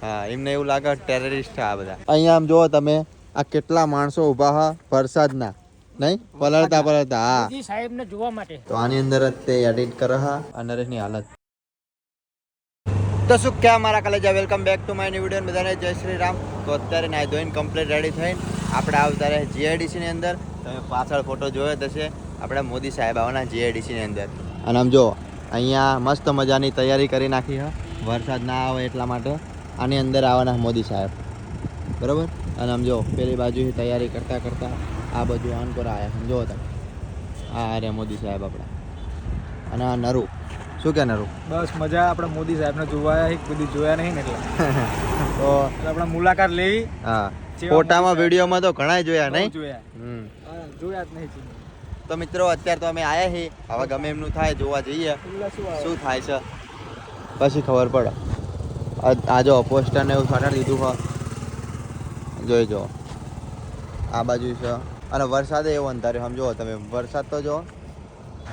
હા, એમને એવું લાગે ટેરરિસ્ટ આ બધા. અહીંયા આમ જુઓ તમે, આ કેટલા માણસો ઊભા હા વરસાદના, નહીં પલળતા પલળતા. હા, સાહેબને જોવા માટે. તો આની અંદર જ તે એડિટ કરે હા આ નરેશની હાલત. તો શું ક્યાં મારા કલેજા, welcome back to my new video. બધાને જય શ્રી રામ. તો અત્યારે નાઈ ધોઈને કમ્પ્લીટ રેડી થઈને આપણે આવતા રહે જીઆઈડીસીની અંદર. તમે પાછળ ફોટો જોયો જ હશે, આપણે મોદી સાહેબ આવવાના જીઆઈડીસીની અંદર. અને આમ જો અહીંયા મસ્ત મજાની તૈયારી કરી નાખી હા, વરસાદ ના આવે એટલા માટે. આની અંદર આવવાના મોદી સાહેબ, બરાબર. અને આમ જો પેલી બાજુથી તૈયારી કરતાં કરતાં આ બધું આનકોર આવ્યા સમજો તમે. આ રે મોદી સાહેબ આપણા. અને આ નરુ શું કે નરુ? બસ મજા. આપણે મોદી સાહેબને જોવા બધી જોયા નહીં ને એટલે તો આપણે મુલાકાત લેવી. હા, ફોટામાં વિડીયોમાં તો ઘણા જોયા નહીં જોયા જ નહીં. તો મિત્રો અત્યારે તો અમે આવ્યા છીએ, હવે ગમે એમનું થાય જોવા જઈએ શું થાય છે પછી ખબર પડે. આ જો પોસ્ટર ને એવું છાંટાડી દીધું હોય, જોઈ જો આ બાજુ છે. અને વરસાદે એવો અંધાર્યો સમજો તમે, વરસાદ તો જો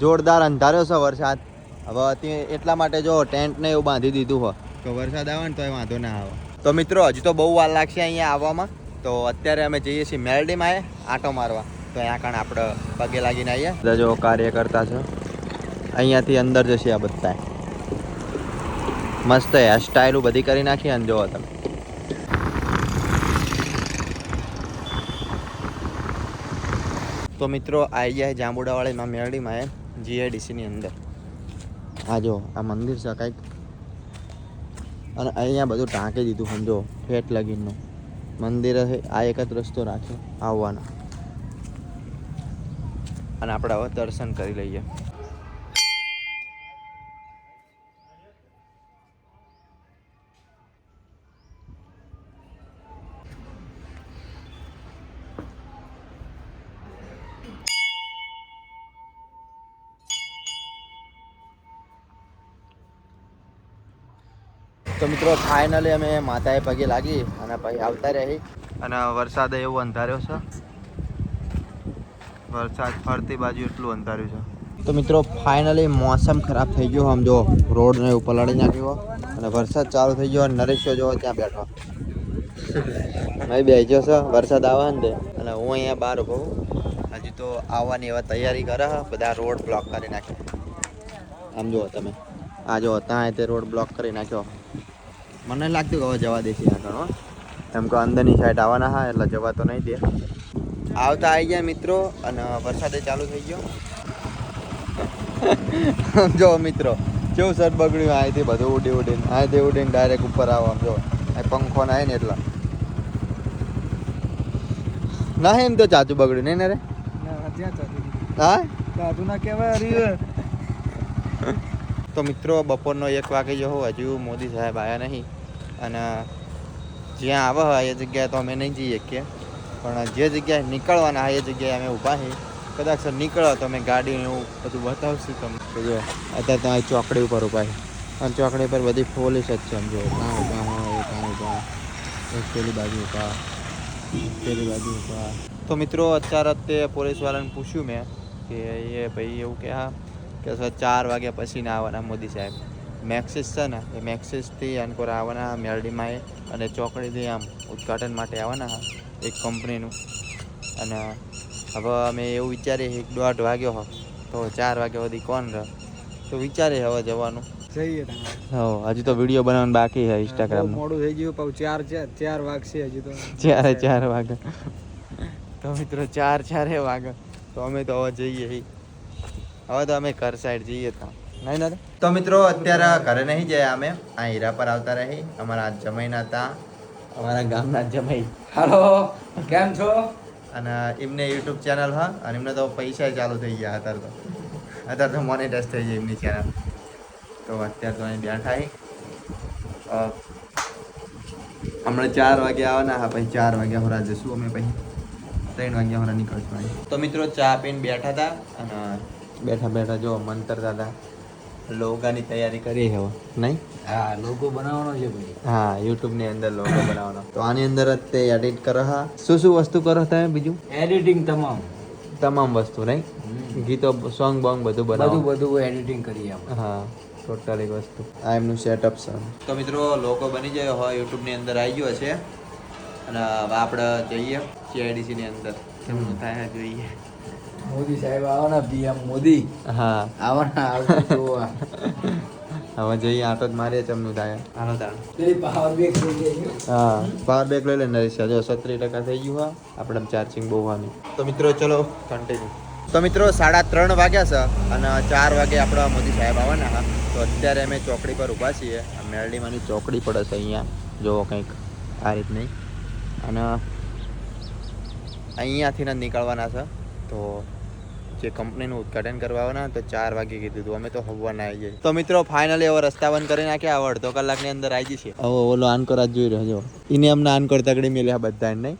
જોરદાર અંધાર્યો છે વરસાદ. હવે એટલા માટે જો ટેન્ટ ને એવું બાંધી દીધું હોય તો વરસાદ આવે ને તો એ વાંધો ના આવે. તો મિત્રો હજી તો બહુ વાર લાગશે અહીંયા આવવામાં. તો અત્યારે અમે જઈએ છીએ મેલડીમાં આંટો મારવા. તો અહીંયા કારણે આપણે પગે લાગીને આવીએ. બધા જો કાર્ય કરતા છે, અહીંયાથી અંદર જશે આ બધા. મસ્ત હેર સ્ટાઇલ બધી કરી નાખી અને જોવો તમે. તો મિત્રો આવી ગયા જાંબુડાવાળીમાં મેલડીમાં જીઆઈડીસીની અંદર. આ જો આ મંદિર છે કંઈક, અને અહીંયા બધું ઢાંકી દીધું સમજો ફેટ લગીનનું મંદિર છે. આ એક જ રસ્તો રાખ્યો આવવાનો, અને આપણે હવે દર્શન કરી લઈએ. તો મિત્રો ફાઇનલી અમે માતાએ પગે લાગી અને પછી આવતા રહી. અને વરસાદ એવું અંધાર્યો છે, વરસાદ ફરતી બાજુ એટલું અંધાર્યું છે. તો મિત્રો ફાઇનલી મોસમ ખરાબ થઈ ગયો, આમ જો રોડ ને એવું પલાળી નાખ્યો અને વરસાદ ચાલુ થઈ ગયો. અને નરેશો જો ત્યાં બેઠો ભાઈ બેસ્યો છે, વરસાદ આવે ને તે. અને હું અહીંયા બહાર ઉભો હજી તો આવવાની હવે તૈયારી કરે. બધા રોડ બ્લોક કરી નાખે આમ જુઓ તમે. આ જો ત્યાં તે રોડ બ્લોક કરી નાખ્યો. મને લાગતું કે હવે જવા દેશે આગળ હો, એમ કે અંદરની સાઈડ આવવાના હા એટલે જવા તો નહીં દે. આવતા આવી ગયા મિત્રો, અને વરસાદે ચાલુ થઈ ગયો. જો મિત્રો કેવું સર બગડ્યું, અહીંથી બધું ઉડી ઉડીને અહીંથી ઉડીને ડાયરેક્ટ ઉપર આવો. આમ જો અહીં પંખો ના ને એટલા ના એમ તો ચાચું બગડ્યું નહીં ને રે. હા ચાચું ના કહેવાય. તો મિત્રો બપોરનો 1 વાગે જો હજુ મોદી સાહેબ આવ્યા નહીં. અને જ્યાં આવે એ જગ્યાએ તો અમે નહીં જઈએ શકીએ, પણ જે જગ્યાએ નીકળવાના એ જગ્યાએ અમે ઊભા છીએ. કદાચ સર નીકળો તો અમે ગાડી એવું બધું બતાવશું તમને. જો અત્યારે તો અહીં ચોકડી ઉપર ઊભા છે, અને ચોકડી પર બધી પોલીસ જ છે. સમજો કાં ઊભા હોય કાં ઊભા, પેલી બાજુ ઊભા, પેલી બાજુ ઊભા. તો મિત્રો અત્યારે તે પોલીસવાળાને પૂછ્યું મેં કે એ ભાઈ એવું કે હા કે સર 4 વાગ્યા પછી ના આવવાના મોદી સાહેબ. મેક્સિસ છે ને એ મેક્સિસથી અનકોર આવવાના મેલડીમાં અને ચોકડીથી આમ ઉદ્ઘાટન માટે આવવાના હા એક કંપનીનું. અને હવે અમે એવું વિચારીએ 1-1.5 વાગ્યો હો તો 4 વાગ્યા સુધી કોણ રહે, તો વિચારીએ હવે જવાનું. જઈએ હજી તો વિડીયો બનાવવાનું બાકી છે ઇન્સ્ટાગ્રામ. મોડું થઈ ગયું, પાછું 4 વાગશે હજી તો. 4 વાગે તો મિત્રો 4 વાગે તો અમે તો હવે જઈએ. હવે તો અમે ઘર સાઈડ જઈએ તો નહીં ના. તો મિત્રો અત્યારે ઘરે નહીં જાય, અમે આ હીરા પર આવતા રહી. અમારા જમાઈના હતા, અમારા ગામના જમાઈ. હાલો, કેમ છો? અને એમને યુટ્યુબ ચેનલ હા, અને એમને તો પૈસા ચાલુ થઈ ગયા. અત્યારે તો મોનેટાઈઝ થઈ જાય એમની ચેનલ. તો અત્યારે તો અહીં બેઠા હમણાં 4 વાગે આવવાના હા, પછી 4 વાગ્યા હોરા જશું અમે, પછી 3 વાગ્યા હોરા નીકળશું અહીં. તો મિત્રો ચા પીને બેઠા હતા, અને બેઠા બેઠા જો મંતર દાદા લોગાની તૈયારી કરી હવે નહીં. હા, લોગો બનાવવાનો છે ભાઈ. હા, યુટ્યુબ ની અંદર લોગો બનાવવાનો. તો આની અંદર જ તે એડિટ કરો હા. શું વસ્તુ કરો તમે બીજું? એડિટિંગ તમામ વસ્તુ નહીં, ગીતો સોંગ બોંગ બધું બનાવો. બધું એડિટિંગ કરીએ આપણે. હા, ટોટલ એક વસ્તુ આ એમનું સેટઅપ છે. તો મિત્રો લોકો બની જાય હોય યુટ્યુબની અંદર આવી ગયો છે અને હવે આપણે જઈએ CIDC ની અંદર કેમનું થાય જોઈએ. મોદી સાહેબ આવવાના PM મોદી હા આવવાના આવશે જોવા. હવે જઈએ આટો જ મારીએ ચમનું થાય હાલો તાણ. પેલી પાવર બેગ થઈ ગઈ. હા પાવર બેક લઈ લે નરેશ જો 37% થઈ ગયું હા આપણે ચાર્જિંગ બહુ વાની. તો મિત્રો ચલો કન્ટિન્યુ. તો મિત્રો 3:30 વાગ્યા છે અને 4 વાગે આપણા મોદી સાહેબ આવવાના હા. તો અત્યારે અમે ચોકડી પર ઊભા છીએ. મેરડીમાંની ચોકડી પડે છે અહીંયા જો કંઈક આ રીતની અને અહીંયાથી જ નીકળવાના છે. તો જે કંપનીનું ઉદ્ઘાટન કરવા આવવાના તો 4 વાગે કીધું હતું અમે તો હવાના આવી જઈએ. તો મિત્રો ફાઇનલી હવે રસ્તા બંધ કરી નાખ્યા. હવે અડધો કલાકની અંદર આવી જશે. હવે ઓલો આનકોર જ જોઈ રહ્યો જો એને અમને આનકોર તગડી મેલ્યા બધા નહીં.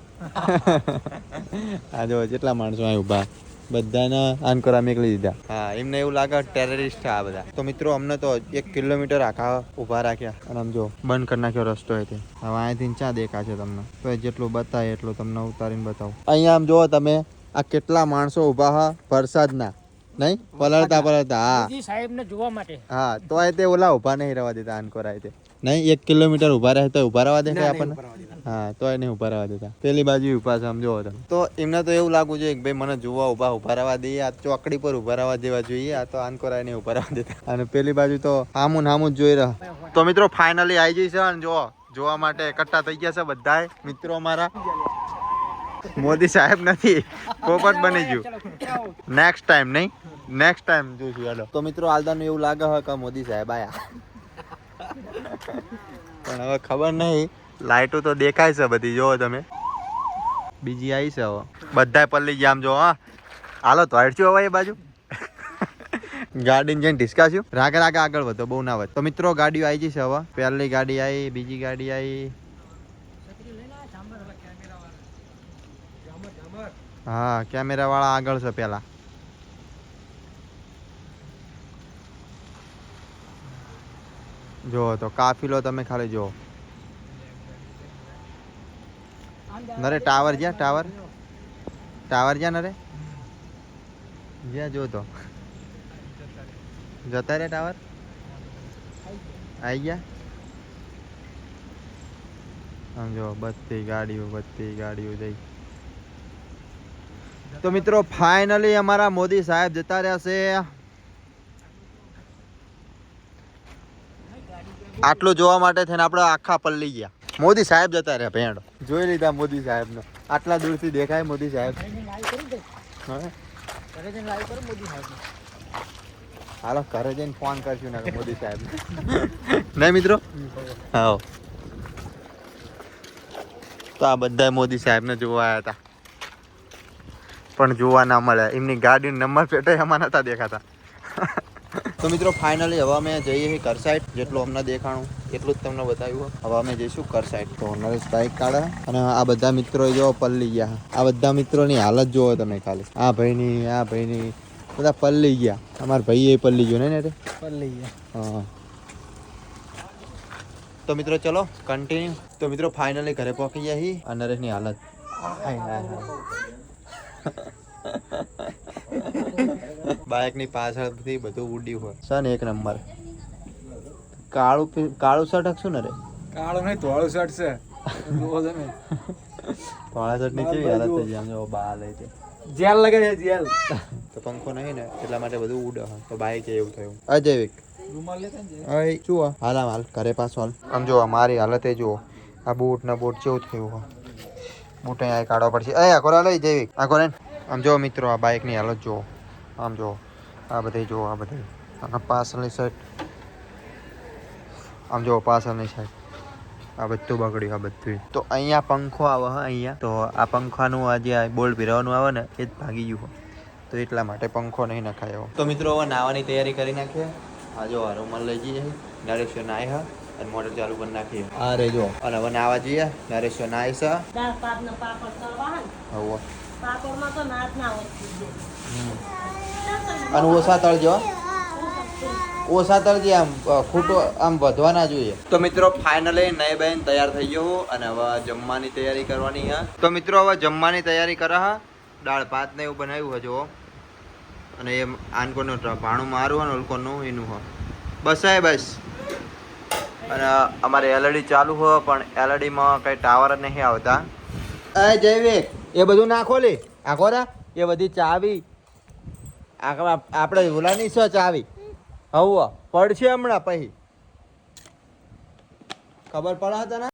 આ જો જેટલા માણસો અહીં ઊભા બધાને આનકોરા મેકલી દીધા. હા એમને એવું લાગે ટેરરિસ્ટ આ બધા. તો મિત્રો અમને તો 1 કિલોમીટર આખા ઊભા રાખ્યા અને આમ જો બંધ કરી નાખ્યો રસ્તો એથી. હવે અહીંથી ચા દેખાશે તમને તો જેટલું બતાવે એટલું તમને ઉતારીને બતાવું. અહીંયા આમ જુઓ તમે આ કેટલા માણસો ઊભા હા વરસાદના નહીં પલળતા હા સાહેબને જોવા માટે. હા તો તે ઓલા ઊભા નહીં રહેવા દેતા આનકોરા તે નહીં 1 કિલોમીટર ઊભા રહે તો ઊભા રહેવા દે આપણને. હા તો એને ઊભા રહેવા દેતા. પેલી બાજુ ઊભા છે સમજો તમે. તો એમને તો એવું લાગવું જોઈએ કે ભાઈ મને જોવા ઊભા રહેવા દઈએ. આ ચોકડી પર ઊભા રહેવા દેવા જોઈએ. આ તો આનકોરા એને ઊભા રહેવા દેતા. અને પેલી બાજુ તો હામું જ જોઈ રહ્યા. તો મિત્રો ફાઇનલી આવી જઈ છે અને જોવા માટે એકઠા થઈ ગયા છે બધા મિત્રો અમારા. મોદી સાહેબ નથી પોપટ બની ગયું. નેક્સ્ટ ટાઈમ નહીં નેક્સ્ટ ટાઈમ જોઈશું હાલો. તો મિત્રો આલદાનું એવું લાગે છે કે મોદી સાહેબ આયા પણ હવે ખબર નહીં. લાઇટો તો દેખાય છે બધી જોવો તમે. બીજી આવી છે હવે બધા પલ્લી ગયા આમ જો હા હાલો તો હટશું હવે એ બાજુ ગાડીને જઈને ઢીસકાશું. રાગે આગળ વધો બહુ ના વધો. તો મિત્રો ગાડીઓ આવી જશે હવે. પહેલી ગાડી આવી બીજી ગાડી આવી. હા કેમેરા વાળા આગળ છે પેલા. જો તો કાફિલો તમે ખાલી જો નરે ટાવર જ્યાં ટાવર જ્યાં નરે જ્યાં જો તો જતા રે ટાવર આવી ગયા. સમજો બધી ગાડીઓ જઈ. તો મિત્રો ફાઇનલી અમારા મોદી સાહેબ જતા રહ્યા છે. આટલું જોવા માટે થઈને આપણે આખા પલ્લી ગયા. મોદી સાહેબ જતા રહ્યા ભેંડો જોઈ લીધા મોદી સાહેબને. આટલા દૂરથી દેખાય મોદી સાહેબ. હાલો ઘરે જઈને ફોન કરશું ને મોદી સાહેબ નહીં મિત્રો. હા તો આ બધા મોદી સાહેબને જોવા આવ્યા હતા પણ જોવા ના મળે. એમની ગાડીનો નંબર પ્લેટ એમાં નતા દેખાતા. તો મિત્રો ફાઇનલી હવે અમે જઈએ છીએ કર સાઈડ. જેટલું અમને દેખાણું એટલું જ તમને બતાવ્યું. હવે અમે જઈશું કર સાઈડ. તો નરેશ બાઇક કાઢે અને આ બધા મિત્રો જો પલ્લી ગયા. આ બધા મિત્રોની હાલત જોવો તમે ખાલી. આ ભાઈની બધા પલ્લી ગયા. અમારા ભાઈ એ પલ્લી ગયો ને પલ્લી ગયા. હા તો મિત્રો ચલો કન્ટિન્યુ. તો મિત્રો ફાઇનલી ઘરે પહોંચી ગયા છીએ. આ નરેશની હાલત બાઇક ની પાછળથી બધું ઉડ્યું હોય સન. 1 નંબર. કાળું શર્ટ હકશું ને રે. કાળું નહીં ધોળું શર્ટ છે. ધોળા શર્ટ ની કેવી હાલત થઈ જાય જો બહાર લઈ છે. જેલ લગે છે જેલ. તો પંખો નહીં ને એટલા માટે બધું ઉડે. તો બાઇક એવું થયું. અજયવિક રૂમાલ લેતા ને અય જુઓ હાલ ઘરે પાછો હાલ. આમ જો મારી હાલત એ જુઓ. આ બૂટ જેવું થયું હોય. બૂટ અહીંયા કાઢવા પડશે. આખો લઈ જૈવિક આખો ને. આમ જો મિત્રો આ બાઇકની હાલત જુઓ. આમ જો આ બધી જુઓ. આ બધી પાછળની સાઈડ આમ જો પાછળની સાઈડ આ બધું બગડ્યું. આ બધું તો અહીંયા પંખો આવે હા અહીંયા. તો આ પંખાનું આ જે બોલ્ટ ભીરવાનું આવે ને એ જ ભાગી ગયું હોય. તો એટલા માટે પંખો નહીં નખાયો. તો મિત્રો હવે નાવાની તૈયારી કરી નાખીએ. આ જો રૂમાલ લઈ જઈએ. નરેશ્વર નાય હા અને મોટર ચાલુ કરી નાખીએ. આ રે જો અને હવે નાવા જઈએ. નરેશ્વર નાય છે. અને ઓછા તળજો આમ ખોટો આમ વધવા ના જોઈએ. તો મિત્રો ફાઇનલી નઈ બેન તૈયાર થઈ ગયો અને હવે જમવાની તૈયારી કરવાની હા. તો મિત્રો હવે જમવાની તૈયારી કરે હા. દાળ ભાત ને એવું બનાવ્યું હજુ અને એ આનકોનું ભાણું મારું હોય ને ઓલકોનું એનું હોય. બસ બસ. અને અમારે એલઈડી ચાલુ હોય પણ એલઈડીમાં કંઈ ટાવર જ નહીં આવતા. જયવેક એ બધું નાખો લે આખો રા એ બધી ચાવી આપણે ઓલાની છે ચાવી હવે પડશે હમણાં પછી ખબર પડે તને